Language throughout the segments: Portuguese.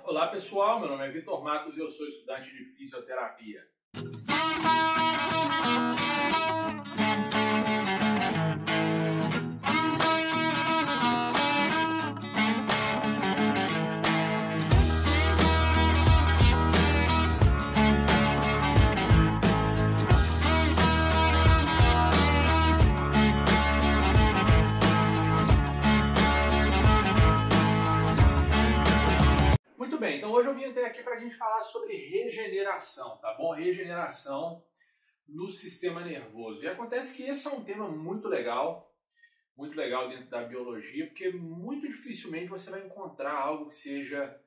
Olá pessoal, meu nome é Vitor Matos e eu sou estudante de fisioterapia. Muito bem, então hoje eu vim até aqui para a gente falar sobre regeneração, tá bom? Regeneração no sistema nervoso. E acontece que esse é um tema muito legal dentro da biologia, porque muito dificilmente você vai encontrar algo que seja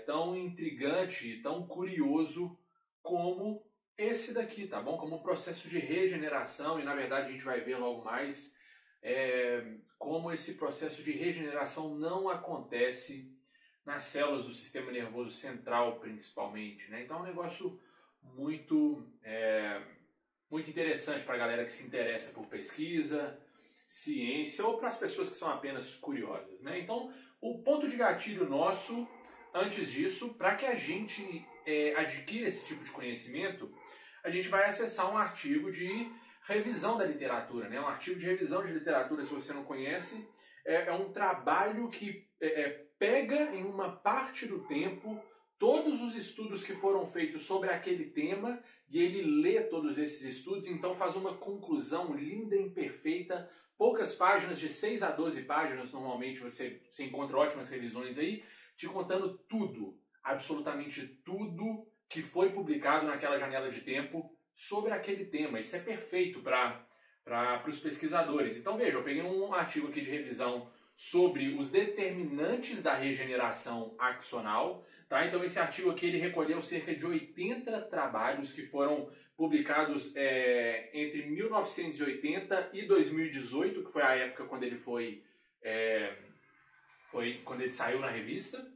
tão intrigante e tão curioso como esse daqui, tá bom? Como o processo de regeneração, e na verdade a gente vai ver logo mais como esse processo de regeneração não acontece nas células do sistema nervoso central, principalmente, né? Então é um negócio muito interessante para a galera que se interessa por pesquisa, ciência ou para as pessoas que são apenas curiosas, né? Então, o ponto de gatilho nosso, antes disso, para que a gente adquira esse tipo de conhecimento, a gente vai acessar um artigo de revisão da literatura, né? Um artigo de revisão de literatura, se você não conhece, é um trabalho que pega em uma parte do tempo todos os estudos que foram feitos sobre aquele tema e ele lê todos esses estudos, então faz uma conclusão linda e perfeita, poucas páginas, de 6 a 12 páginas, normalmente você encontra ótimas revisões aí, te contando tudo, absolutamente tudo que foi publicado naquela janela de tempo sobre aquele tema. Isso é perfeito para os pesquisadores. Então veja, eu peguei um artigo aqui de revisão sobre os determinantes da regeneração axonal. Tá? Então esse artigo aqui ele recolheu cerca de 80 trabalhos que foram publicados entre 1980 e 2018, que foi a época quando ele foi quando ele saiu na revista,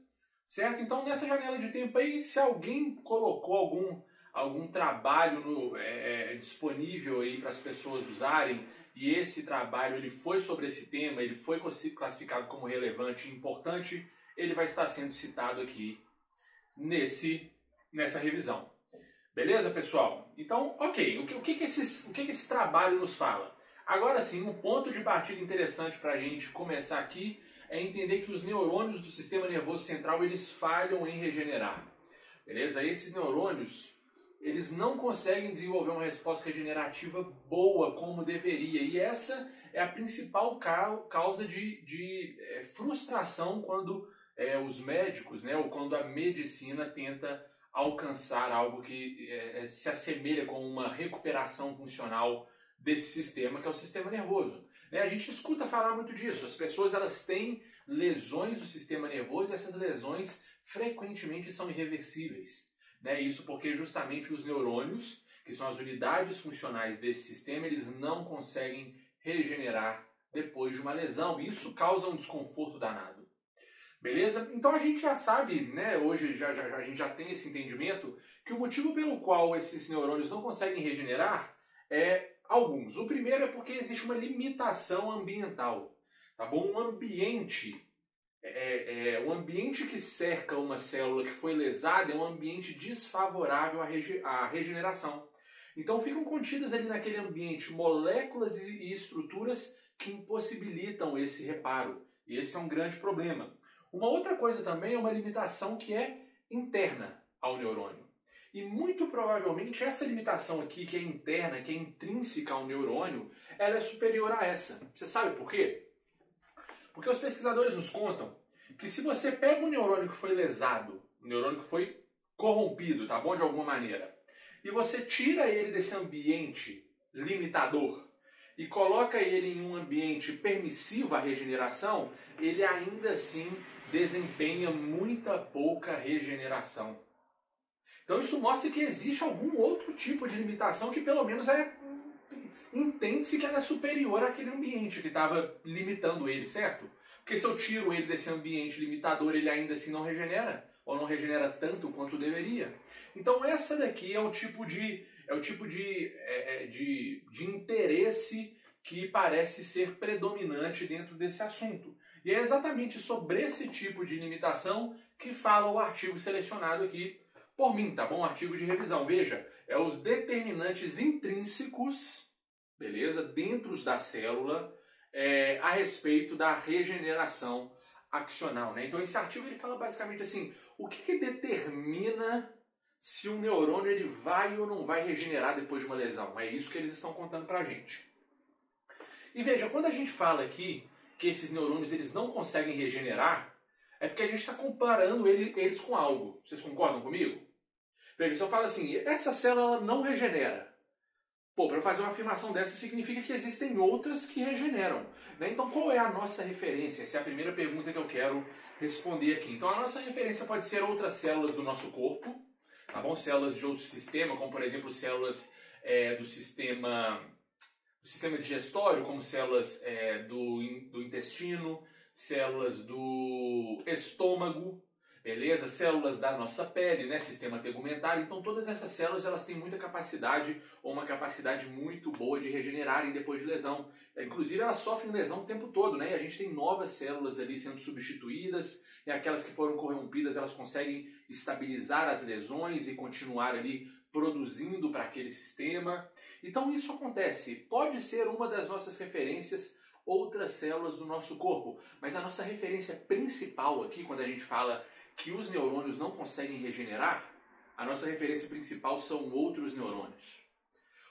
certo? Então nessa janela de tempo aí, se alguém colocou algum trabalho disponível aí para as pessoas usarem, e esse trabalho ele foi sobre esse tema, ele foi classificado como relevante e importante, ele vai estar sendo citado aqui nessa revisão. Beleza, pessoal? Então, ok, o que esse trabalho nos fala? Agora sim, um ponto de partida interessante para a gente começar aqui é entender que os neurônios do sistema nervoso central eles falham em regenerar. Beleza? Esses neurônios eles não conseguem desenvolver uma resposta regenerativa boa como deveria. E essa é a principal causa de frustração quando os médicos, né, ou quando a medicina tenta alcançar algo que se assemelha com uma recuperação funcional desse sistema, que é o sistema nervoso. A gente escuta falar muito disso. As pessoas elas têm lesões do sistema nervoso e essas lesões frequentemente são irreversíveis. Isso porque justamente os neurônios, que são as unidades funcionais desse sistema, eles não conseguem regenerar depois de uma lesão. E isso causa um desconforto danado. Beleza? Então a gente já sabe, né, hoje a gente já tem esse entendimento, que o motivo pelo qual esses neurônios não conseguem regenerar é alguns. O primeiro é porque existe uma limitação ambiental. Tá bom? Um ambiente que cerca uma célula que foi lesada é um ambiente desfavorável à regeneração. Então ficam contidas ali naquele ambiente moléculas e estruturas que impossibilitam esse reparo. E esse é um grande problema. Uma outra coisa também é uma limitação que é interna ao neurônio. E muito provavelmente essa limitação aqui, que é interna, que é intrínseca ao neurônio, ela é superior a essa. Você sabe por quê? Porque os pesquisadores nos contam que se você pega um neurônio que foi lesado, um neurônio que foi corrompido, tá bom, de alguma maneira, e você tira ele desse ambiente limitador e coloca ele em um ambiente permissivo à regeneração, ele ainda assim desempenha muita pouca regeneração. Então isso mostra que existe algum outro tipo de limitação que pelo menos entende-se que ela é superior àquele ambiente que estava limitando ele, certo? Porque se eu tiro ele desse ambiente limitador, ele ainda assim não regenera, ou não regenera tanto quanto deveria. Então essa daqui é o tipo de interesse que parece ser predominante dentro desse assunto. E é exatamente sobre esse tipo de limitação que fala o artigo selecionado aqui por mim, tá bom? Artigo de revisão. Veja, é os determinantes intrínsecos, beleza? Dentro da célula, a respeito da regeneração axonal, né? Então esse artigo ele fala basicamente assim, o que determina se um neurônio ele vai ou não vai regenerar depois de uma lesão? É isso que eles estão contando pra gente. E veja, quando a gente fala aqui que esses neurônios eles não conseguem regenerar, é porque a gente está comparando eles com algo. Vocês concordam comigo? Veja, se eu falo assim, essa célula não regenera. Pô, para fazer uma afirmação dessa significa que existem outras que regeneram, né? Então qual é a nossa referência? Essa é a primeira pergunta que eu quero responder aqui. Então a nossa referência pode ser outras células do nosso corpo, tá bom? Células de outro sistema, como por exemplo células do sistema digestório, como células do intestino, células do estômago, beleza? Células da nossa pele, né? Sistema tegumentar. Então todas essas células elas têm muita capacidade ou uma capacidade muito boa de regenerarem depois de lesão. Inclusive elas sofrem lesão o tempo todo, né? E a gente tem novas células ali sendo substituídas e aquelas que foram corrompidas elas conseguem estabilizar as lesões e continuar ali produzindo para aquele sistema. Então isso acontece. Pode ser uma das nossas referências outras células do nosso corpo, mas a nossa referência principal aqui, quando a gente fala que os neurônios não conseguem regenerar, a nossa referência principal são outros neurônios.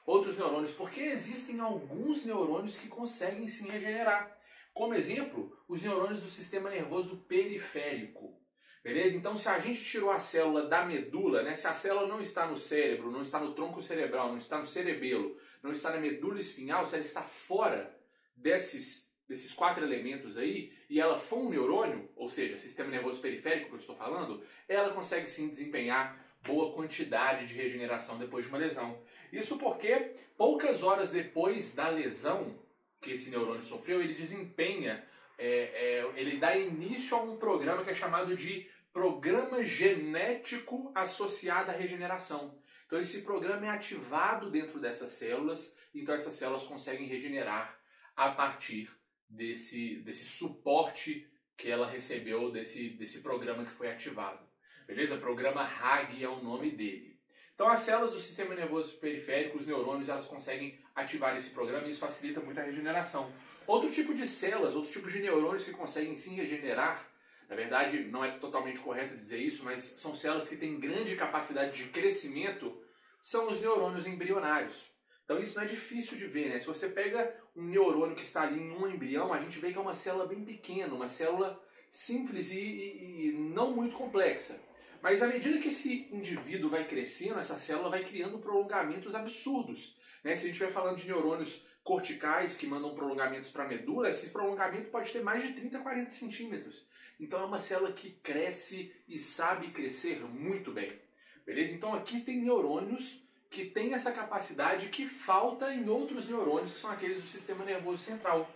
Outros neurônios, porque existem alguns neurônios que conseguem sim regenerar. Como exemplo, os neurônios do sistema nervoso periférico. Beleza? Então, se a gente tirou a célula da medula, né, se a célula não está no cérebro, não está no tronco cerebral, não está no cerebelo, não está na medula espinhal, se ela está fora desses 4 elementos aí, e ela for um neurônio, ou seja, sistema nervoso periférico que eu estou falando, ela consegue sim desempenhar boa quantidade de regeneração depois de uma lesão. Isso porque poucas horas depois da lesão que esse neurônio sofreu, ele desempenha, ele dá início a um programa que é chamado de Programa Genético Associado à Regeneração. Então esse programa é ativado dentro dessas células, então essas células conseguem regenerar a partir desse suporte que ela recebeu desse programa que foi ativado. Beleza? Programa RAG é o nome dele. Então as células do sistema nervoso periférico, os neurônios, elas conseguem ativar esse programa e isso facilita muito a regeneração. Outro tipo de células, outro tipo de neurônios que conseguem sim regenerar, na verdade não é totalmente correto dizer isso, mas são células que têm grande capacidade de crescimento, são os neurônios embrionários. Então isso não é difícil de ver, né? Se você pega um neurônio que está ali em um embrião, a gente vê que é uma célula bem pequena, uma célula simples e não muito complexa. Mas à medida que esse indivíduo vai crescendo, essa célula vai criando prolongamentos absurdos, né? Se a gente vai falando de neurônios corticais que mandam prolongamentos para a medula, esse prolongamento pode ter mais de 30, 40 centímetros. Então é uma célula que cresce e sabe crescer muito bem. Beleza? Então aqui tem neurônios que têm essa capacidade que falta em outros neurônios, que são aqueles do sistema nervoso central.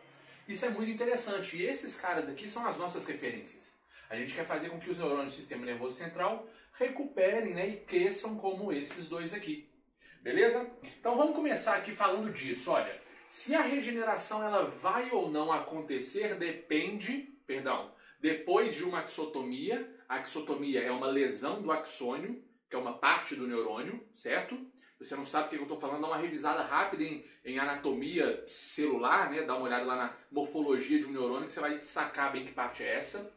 Isso é muito interessante. E esses caras aqui são as nossas referências. A gente quer fazer com que os neurônios do sistema nervoso central recuperem, né, e cresçam como esses dois aqui. Beleza? Então vamos começar aqui falando disso. Olha, se a regeneração ela vai ou não acontecer depois de uma axotomia. A axotomia é uma lesão do axônio, que é uma parte do neurônio, certo? Se você não sabe o que eu estou falando, dá uma revisada rápida em anatomia celular, né? Dá uma olhada lá na morfologia de um neurônio que você vai sacar bem que parte é essa.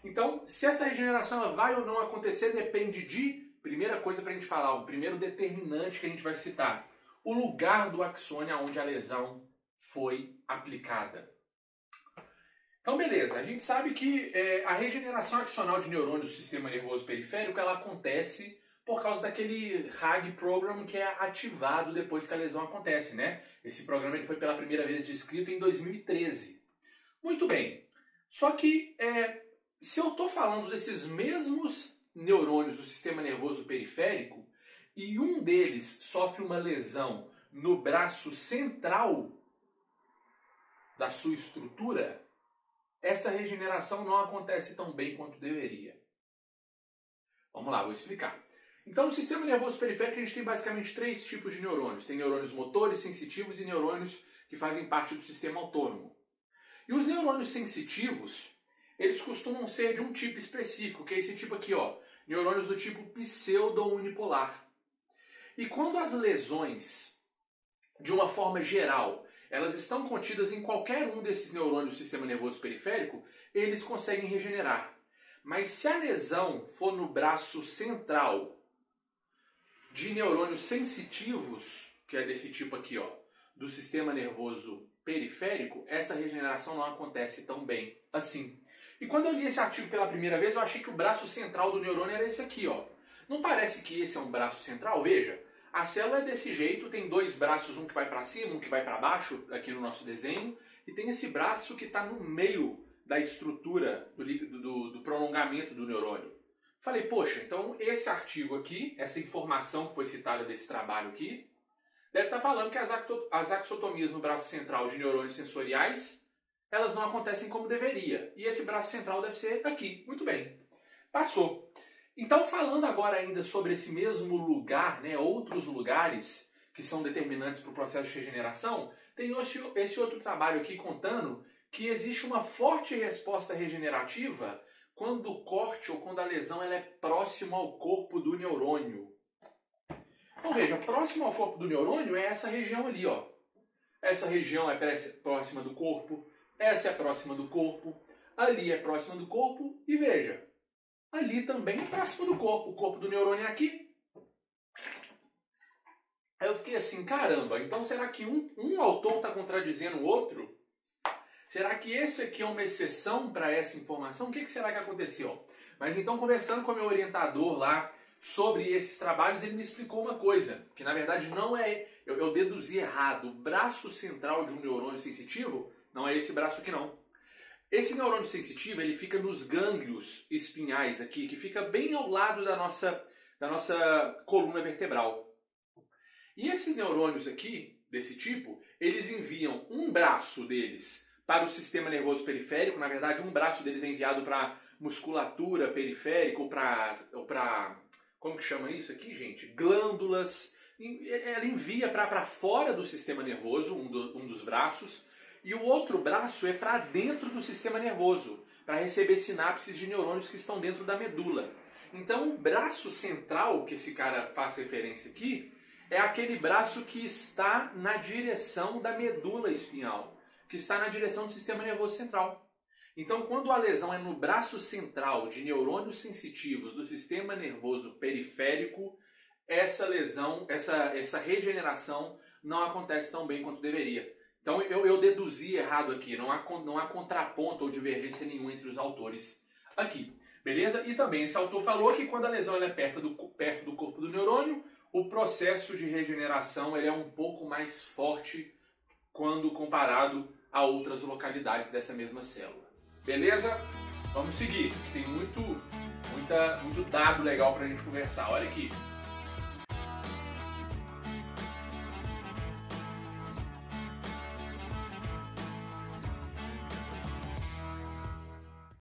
Então, se essa regeneração ela vai ou não acontecer, depende de, primeira coisa para a gente falar, o primeiro determinante que a gente vai citar, o lugar do axônio onde a lesão foi aplicada. Então, beleza, a gente sabe que a regeneração axonal de neurônios do sistema nervoso periférico, ela acontece por causa daquele RAG program que é ativado depois que a lesão acontece, né? Esse programa ele foi pela primeira vez descrito em 2013. Muito bem, só que se eu estou falando desses mesmos neurônios do sistema nervoso periférico e um deles sofre uma lesão no braço central da sua estrutura, essa regeneração não acontece tão bem quanto deveria. Vamos lá, vou explicar. Então, no sistema nervoso periférico, a gente tem basicamente 3 tipos de neurônios. Tem neurônios motores, sensitivos e neurônios que fazem parte do sistema autônomo. E os neurônios sensitivos, eles costumam ser de um tipo específico, que é esse tipo aqui, ó, neurônios do tipo pseudo-unipolar. E quando as lesões, de uma forma geral, elas estão contidas em qualquer um desses neurônios do sistema nervoso periférico, eles conseguem regenerar. Mas se a lesão for no braço central de neurônios sensitivos, que é desse tipo aqui, ó, do sistema nervoso periférico, essa regeneração não acontece tão bem assim. E quando eu li esse artigo pela primeira vez, eu achei que o braço central do neurônio era esse aqui, ó. Não parece que esse é um braço central? Veja, a célula é desse jeito, tem dois braços, um que vai para cima, um que vai para baixo, aqui no nosso desenho, e tem esse braço que está no meio da estrutura do prolongamento do neurônio. Falei, poxa, então esse artigo aqui, essa informação que foi citada desse trabalho aqui, deve estar falando que as axotomias no braço central de neurônios sensoriais, elas não acontecem como deveria. E esse braço central deve ser aqui. Muito bem. Passou. Então, falando agora ainda sobre esse mesmo lugar, né, outros lugares que são determinantes para o processo de regeneração, tem esse outro trabalho aqui contando que existe uma forte resposta regenerativa quando o corte ou quando a lesão ela é próxima ao corpo do neurônio. Então veja, próximo ao corpo do neurônio é essa região ali, ó. Essa região é próxima do corpo, essa é próxima do corpo, ali é próxima do corpo e veja, ali também é próximo do corpo. O corpo do neurônio é aqui. Aí eu fiquei assim, caramba, então será que um autor está contradizendo o outro? Será que esse aqui é uma exceção para essa informação? O que será que aconteceu? Mas então, conversando com o meu orientador lá sobre esses trabalhos, ele me explicou uma coisa, que na verdade não é, eu deduzi errado. O braço central de um neurônio sensitivo não é esse braço aqui não. Esse neurônio sensitivo, ele fica nos gânglios espinhais aqui, que fica bem ao lado da nossa coluna vertebral. E esses neurônios aqui, desse tipo, eles enviam um braço deles para o sistema nervoso periférico. Na verdade, um braço deles é enviado para musculatura periférica ou para como que chama isso aqui, gente? Glândulas. Ela envia para fora do sistema nervoso, um dos braços, e o outro braço é para dentro do sistema nervoso, para receber sinapses de neurônios que estão dentro da medula. Então, o braço central, que esse cara faz referência aqui, é aquele braço que está na direção da medula espinhal, que está na direção do sistema nervoso central. Então, quando a lesão é no braço central de neurônios sensitivos do sistema nervoso periférico, essa lesão, essa regeneração não acontece tão bem quanto deveria. Então, eu deduzi errado aqui, não há contraponto ou divergência nenhuma entre os autores aqui. Beleza? E também esse autor falou que quando a lesão é perto do corpo do neurônio, o processo de regeneração ele é um pouco mais forte quando comparado a outras localidades dessa mesma célula. Beleza? Vamos seguir, tem muito dado legal para a gente conversar. Olha aqui.